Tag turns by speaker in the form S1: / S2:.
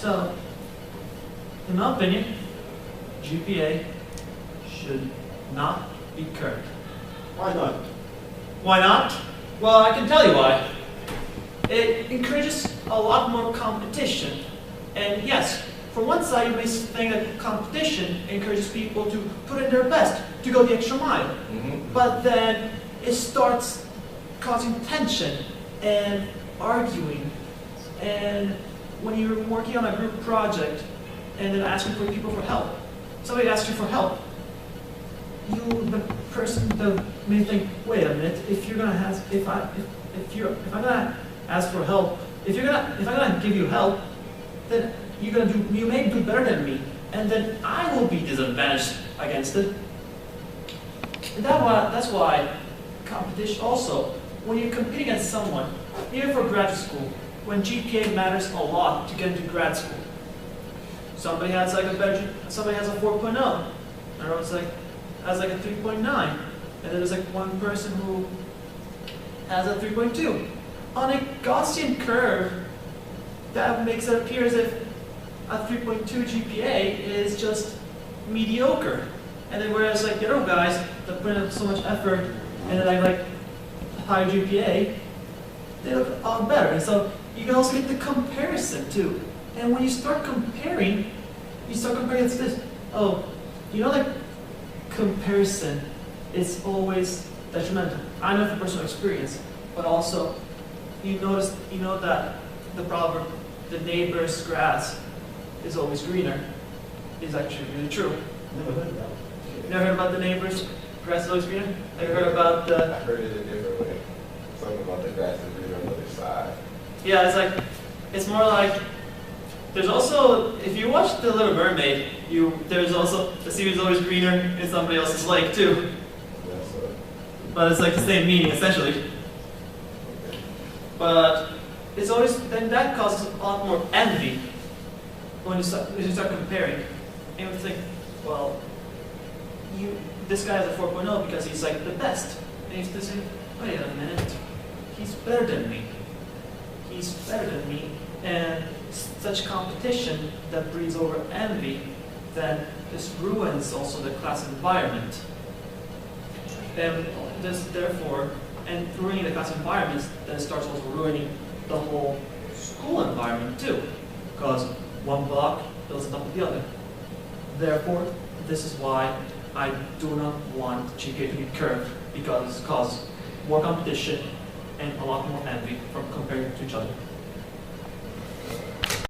S1: So, in my opinion, GPA should not be curbed.
S2: Why not?
S1: Why not? Well, I can tell you why. It encourages a lot more competition. And yes, from one side you may think that competition encourages people to put in their best, to go the extra mile. But then it starts causing tension and arguing. And when you're working on a group project and then asking for people for help, somebody asks you for help, the person may think, wait a minute, if I'm gonna ask for help, if I'm gonna give you help, then you may do better than me, and then I will be disadvantaged against it. And that's why competition also, when you're competing against someone, even for graduate school, when GPA matters a lot to get into grad school. Somebody has like somebody has a 4.0, another has like a 3.9, and then there's like one person who has a 3.2. On a Gaussian curve, that makes it appear as if a 3.2 GPA is just mediocre. And then whereas like the other guys that put in so much effort and then like high GPA, they look a lot better. And so you can also get the comparison too. And when you start comparing against this. Oh, you know, like comparison is always detrimental. I know from personal experience, but also you know that the proverb, the neighbor's grass is always greener, is actually really true.
S2: Never heard of that.
S1: Never heard about the neighbor's grass is always greener? Have you heard about the...
S3: I heard it a different way. Something about the grass is greener on the other side.
S1: Yeah, it's more like, there's also, if you watch The Little Mermaid, there's also, the sea is always greener in somebody else's lake too.
S3: Yes,
S1: But it's like the same meaning, essentially. But it's always, then that causes a lot more envy when you start comparing. And you think, well, this guy has a 4.0 because he's like the best. And you just say, wait a minute, he's better than me. He's better than me. And such competition that breeds over envy, then this ruins also the class environment. And this, therefore, and ruining the class environment then starts also ruining the whole school environment too, because one block builds on top of the other. Therefore, this is why I do not want GPA to be curbed, because it causes more competition and a lot more envy from comparing to each other.